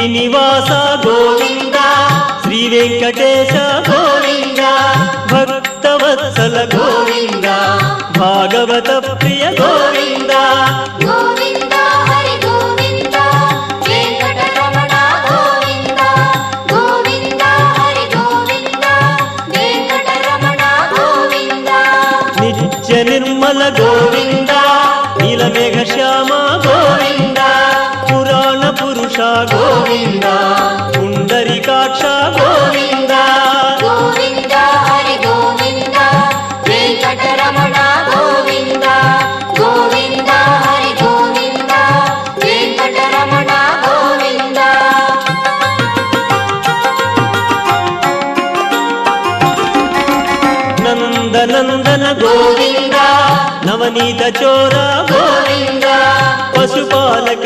శ్రీనివాస గోవింద శ్రీ వెంకటేశ గోవింద భక్తవత్సల గోవింద భాగవత ప్రియ గోవింద గోవింద హరి గోవింద వెంకటరమణ గోవింద గోవింద హరి గోవింద వెంకటరమణ గోవింద నిత్య నిర్మల గోవింద నీలమేఘ శ్యామ గోవింద పురాణ పురుష గోవింద పుండరీకాక్ష గోవింద గోవింద హరి గోవింద వెంకటరమణ గోవింద గోవింద హరి గోవింద వెంకటరమణ గోవింద నందనందన గోవింద నవనీత చోర గోవింద పశుపాలక